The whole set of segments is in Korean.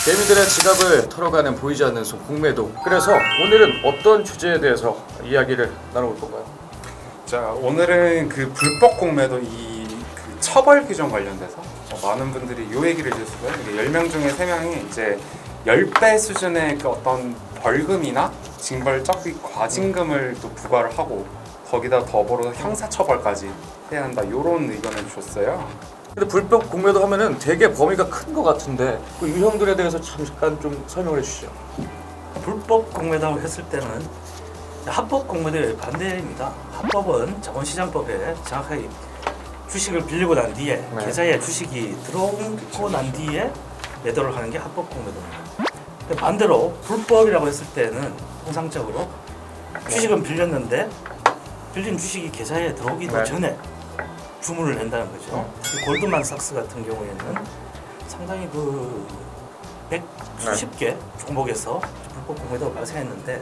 개미들의 지갑을 털어가는 보이지 않는 손 공매도. 그래서 오늘은 어떤 주제에 대해서 이야기를 나눠볼 건가요? 자, 오늘은 그 불법 공매도 그 처벌 규정 관련돼서 많은 분들이 이 얘기를 해주셨어요. 10명 중에 3명이 이제 10배 수준의 그 어떤 벌금이나 징벌적 과징금을 또 부과를 하고 거기다 더불어 형사처벌까지 해야 한다, 이런 의견을 주셨어요. 근데 불법 공매도 하면은 되게 범위가 큰 것 같은데 그 유형들에 대해서 잠깐 좀 설명을 해주시죠. 불법 공매도 했을 때는 합법 공매도의 반대입니다. 합법은 자본시장법에 정확하게 주식을 빌리고 난 뒤에 네. 계좌에 주식이 들어오고 난 뒤에 매도를 하는 게 합법 공매도입니다. 반대로 불법이라고 했을 때는 통상적으로 주식은 빌렸는데 빌린 주식이 계좌에 들어오기도 네. 전에 주문을 낸다는 거죠. 골드만삭스 같은 경우에는 상당히 그 수십 개 종목에서 불법 공매도가 발생했는데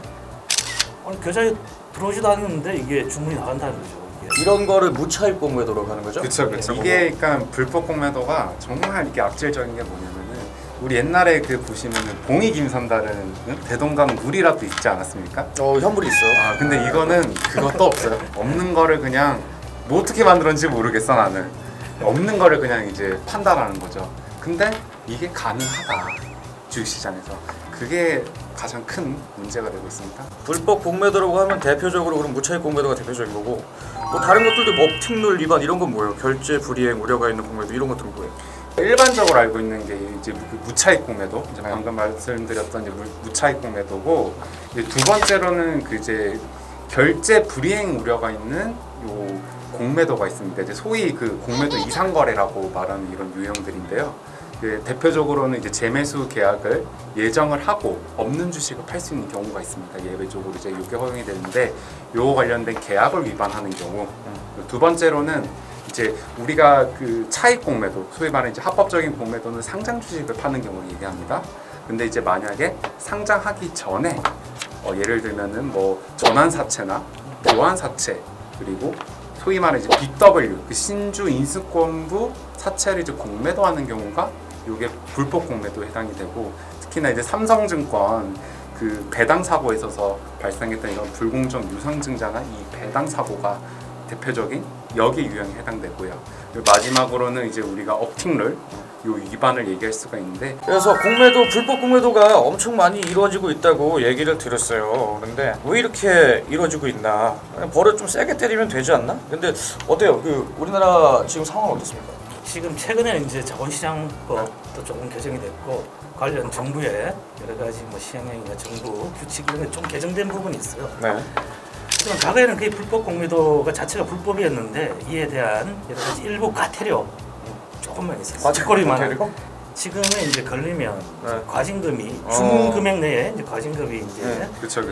계좌에 들어오지도 않는데 이게 주문이 나간다는 거죠. 이게. 이런 거를 무차입 공매도로 하는 거죠? 그렇죠. 이게 그러니까 불법 공매도가 정말 이렇게 악질적인 게 뭐냐면은 우리 옛날에 그 보시면은 봉이 김선달은 대동강 물이라도 있지 않았습니까? 현물이 있어요. 근데 이거는 그것도 없어요. 없는 거를 그냥 뭐 어떻게 만들었는지 모르겠어 나는. 없는 거를 그냥 이제 판단하는 거죠. 근데 이게 가능하다, 주식시장에서. 그게 가장 큰 문제가 되고 있습니다. 불법 공매도라고 하면 대표적으로 그럼 무차입 공매도가 대표적인 거고, 뭐 다른 것들도 뭐 업특률 위반 이런 건 뭐예요? 결제 불이행 우려가 있는 공매도 이런 것들은 뭐예요? 일반적으로 알고 있는 게 이제 무차입 공매도, 이제 방금 말씀드렸던 이제 무차입 공매도고, 이제 두 번째로는 그 이제 결제 불이행 우려가 있는 요 공매도가 있습니다. 이제 소위 그 공매도 이상 거래라고 말하는 이런 유형들인데요. 대표적으로는 이제 재매수 계약을 예정을 하고 없는 주식을 팔 수 있는 경우가 있습니다. 예외적으로 이제 이게 허용이 되는데, 요 관련된 계약을 위반하는 경우. 두 번째로는 이제 우리가 그 차익 공매도, 소위 말하는 이제 합법적인 공매도는 상장 주식을 파는 경우를 얘기합니다. 근데 이제 만약에 상장하기 전에 예를 들면은 뭐 전환사채나 교환사채, 그리고 소위 말하는 이제 BW, 그 신주 인수권부 사채를 이제 공매도하는 경우가 이게 불법 공매도에 해당이 되고, 특히나 이제 삼성증권 그 배당 사고에 있어서 발생했던 이런 불공정 유상증자나 이 배당 사고가 대표적인 여기 유형에 해당되고요. 그리고 마지막으로는 이제 우리가 업팅룰 요 위반을 얘기할 수가 있는데, 그래서 공매도, 불법 공매도가 엄청 많이 이루어지고 있다고 얘기를 들었어요. 근데 왜 이렇게 이루어지고 있나? 벌을 좀 세게 때리면 되지 않나? 근데 어때요? 그 우리나라 지금 상황은 어떻습니까? 지금 최근에 이제 자본시장법도 조금 개정이 됐고 관련 정부의 여러 가지 뭐 시행령이나 정부 규칙 이런 게 좀 개정된 부분이 있어요. 네. 하지만 과거에는 그 불법 공매도가 자체가 불법이었는데 이에 대한 여러 가지 일부 과태료 조금만 있었어요. 뒷거리만. 지금은 이제 걸리면 네. 과징금이 주문 금액 내에 이제 과징금이 이제 그렇죠.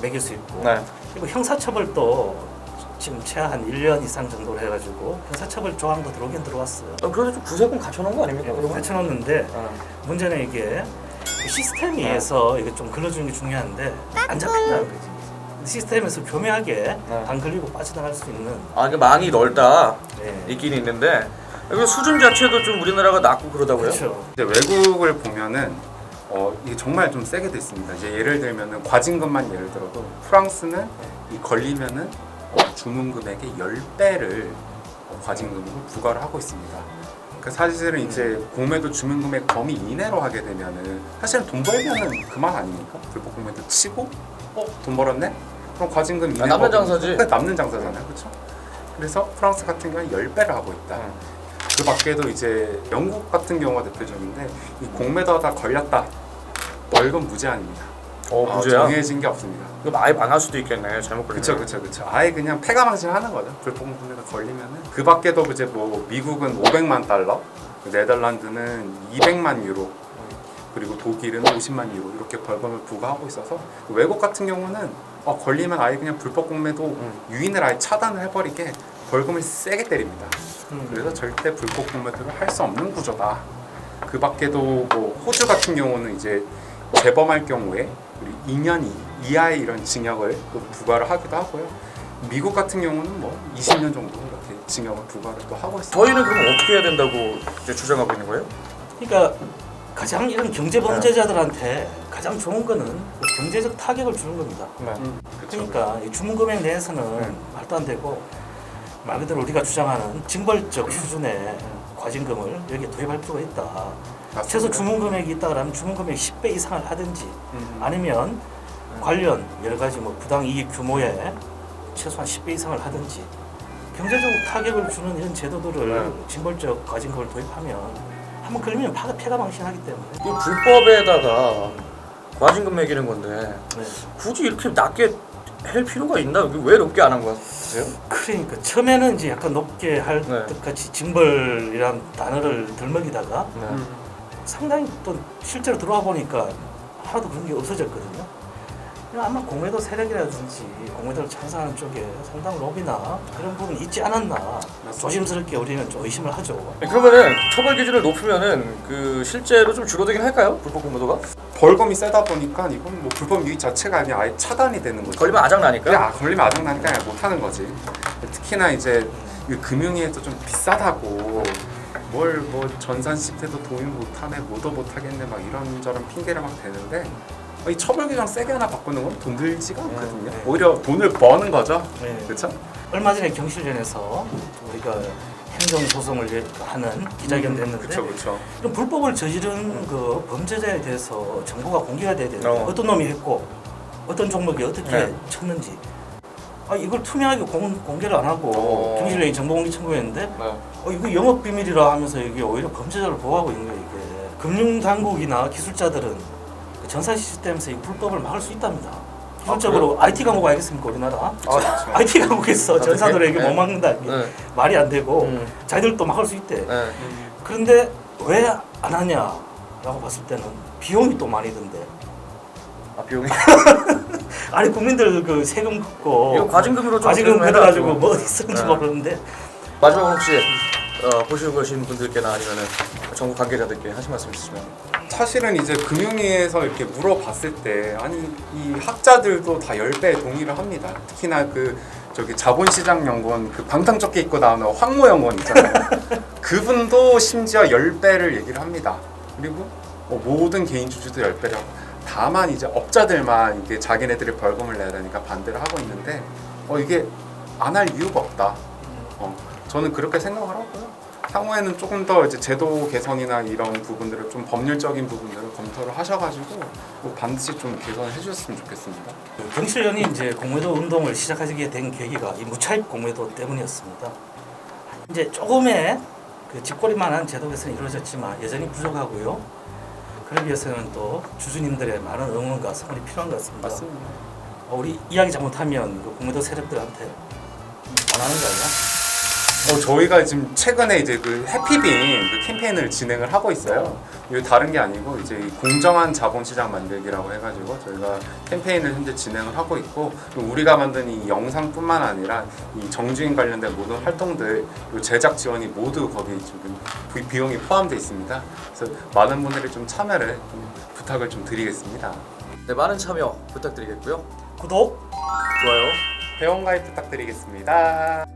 매길 수 있고, 네. 그리고 형사처벌도 지금 최하 한 1년 이상 정도로 해가지고 형사처벌 조항도 들어오긴 들어왔어요. 그래도 좀 구세군 갖춰놓은 거 아닙니까? 그러면? 갖춰놓는데 문제는 이게 시스템 위에서 이게 좀 걸러주는 게 중요한데 안 잡힌다는 거지. 시스템에서 교묘하게 안 걸리고 빠져나갈 수 있는. 그 망이 넓다. 네. 있긴 있는데 그리고 수준 자체도 좀 우리나라가 낮고 그러다고요? 그렇죠. 이제 외국을 보면은 이게 정말 좀 세게 돼 있습니다. 이제 예를 들면은 과징금만 예를 들어도 프랑스는 이 걸리면은 주문 금액의 10배를 과징금으로 부과를 하고 있습니다. 그러니까 사실은 이제 공매도 주문 금액 범위 이내로 하게 되면은 사실은 돈 벌면은 그만 아닙니까? 불법 공매도 치고 돈 벌었네? 그럼 과징금 이내 남는 장사지. 남는 장사잖아요, 그렇죠? 그래서 프랑스 같은 경우는 10배를 하고 있다. 그 밖에도 이제 영국 같은 경우가 대표적인데, 이 공매도하다 걸렸다, 벌금 무제한입니다. 무제한? 정해진 게 없습니다. 그럼 아예 망할 수도 있겠네. 잘못 걸리면. 그렇죠. 아예 그냥 패가망신하는 거죠. 불법 공매도 걸리면은. 그 밖에도 이제 뭐 미국은 500만 달러, 네덜란드는 200만 유로, 그리고 독일은 50만 유로 이렇게 벌금을 부과하고 있어서, 외국 같은 경우는 걸리면 아예 그냥 불법 공매도 유인을 아예 차단을 해버리게 벌금을 세게 때립니다. 그래서 절대 불법 공매도를 할 수 없는 구조다. 그 밖에도 뭐 호주 같은 경우는 이제 재범할 경우에 2년 이하의 이런 징역을 또 부과를 하기도 하고요. 미국 같은 경우는 뭐 20년 정도 이렇게 징역을 부과를 또 하고 있습니다. 저희는 그럼 어떻게 해야 된다고 이제 주장하고 있는 거예요? 그러니까 가장 이런 경제 범죄자들한테 가장 좋은 거는 경제적 타격을 주는 겁니다. 네. 그쵸. 그러니까 이 주문 금액 내에서는 말도 안 되고 말 그대로 우리가 주장하는 징벌적 수준의 과징금을 여기에 도입할 필요가 있다. 맞습니다. 최소 주문 금액이 있다 그러면 주문 금액 10배 이상을 하든지 아니면 관련 여러 가지 뭐 부당 이익 규모에 최소한 10배 이상을 하든지 경제적 타격을 주는 이런 제도들을 징벌적 과징금을 도입하면 한번 걸리면 폐가 망신하기 때문에 이 불법에다가 과징금 매기는 건데 네. 굳이 이렇게 낮게 할 필요가 있나? 왜 높게 안 한 거 같으세요? 그러니까 처음에는 이제 약간 높게 할 네. 듯 같이 징벌이란 단어를 들먹이다가 네. 상당히 또 실제로 들어와 보니까 하나도 그런 게 없어졌거든요. 아마 공매도 세력이라든지 공매도를 찬성하는 쪽에 상당 로비나 그런 부분이 있지 않았나 조심스럽게 우리는 좀 의심을 하죠. 그러면은 처벌 기준을 높이면은 그 실제로 좀 줄어들긴 할까요? 불법 공모도가? 벌금이 세다 보니까 이건 뭐 불법 유익 자체가 아니라 아예 차단이 되는 거죠. 걸리면 아작 나니까. 걸리면 아작나니까 그냥 못 하는 거지. 특히나 이제 이 금융위에도 좀 비싸다고 뭘 뭐 전산 시태도 도입 못하네, 뭐도 못하겠네 막 이런저런 핑계를 막 대는데 이 처벌 규정 세게 하나 바꾸는 건 돈 들지가 않거든요. 네. 오히려 돈을 버는 거죠. 네. 그렇죠? 얼마 전에 경실련에서 우리가 행정소송을 하는 기자회견도 했는데 그렇죠. 이런 불법을 저지른 그 범죄자에 대해서 정보가 공개가 돼야 되는데 어떤 놈이 했고 어떤 종목이 어떻게 네. 쳤는지 이걸 투명하게 공개를 안 하고 경실련이 정보공개 청구했는데 네. 이거 영업 비밀이라 하면서 이게 오히려 범죄자를 보호하고 있는 거예요. 이게 금융당국이나 기술자들은 그 전산 시스템에서 이 불법을 막을 수 있답니다. 기술적으로 IT 강국 알겠습니까 우리나라? 그렇죠. IT 강국에서 전사들에게 네. 못 막는다 이게 네. 말이 안 되고 음. 자기들도 막을 수 있대. 네. 그런데 왜 안 하냐라고 봤을 때는 비용이 또 많이 든대. 비용이. 아니 국민들 그 세금 걷고 이거 과징금으로 좀 과징금 좀 걷어가지고 해가지고. 뭐 어디 쓰는지 네. 모르는데 마지막으로 혹시 보시고 계신 분들께나 아니면은 정부 관계자들께 하실 말씀 있으시면. 사실은 이제 금융위에서 이렇게 물어봤을 때 아니 이 학자들도 다 10배 동의를 합니다. 특히나 그 저기 자본시장연구원 그 방탄조끼 입고 나오는 황모연구원 있잖아요. 그분도 심지어 10배를 얘기를 합니다. 그리고 모든 개인 주주도 10배라고. 다만 이제 업자들만 이게 자기네들이 벌금을 내야 되니까 반대를 하고 있는데 이게 안 할 이유가 없다. 저는 그렇게 생각을 하고요. 향후에는 조금 더 이제 제도 개선이나 이런 부분들을 좀 법률적인 부분들을 검토를 하셔가지고 반드시 좀 개선해 주셨으면 좋겠습니다. 그 경실련이 이제 공매도 운동을 시작하게 된 계기가 이 무차입 공매도 때문이었습니다. 이제 조금의 그 뒷거리만한 제도 개선이 이루어졌지만 여전히 부족하고요. 그러기 위해서는 또 주주님들의 많은 응원과 성원이 필요한 것 같습니다. 맞습니다. 우리 이야기 잘못하면 그 공매도 세력들한테 반하는 거 아니야? 저희가 지금 최근에 이제 그 해피빈 그 캠페인을 진행을 하고 있어요. 이게 다른 게 아니고 이제 이 공정한 자본시장 만들기라고 해가지고 저희가 캠페인을 현재 진행을 하고 있고 우리가 만든 이 영상뿐만 아니라 이 정주행 관련된 모든 활동들 요 제작 지원이 모두 거기 지금 비용이 포함되어 있습니다. 그래서 많은 분들이 좀 참여를 좀 부탁을 좀 드리겠습니다. 네, 많은 참여 부탁드리겠고요. 구독! 좋아요. 회원 가입 부탁드리겠습니다.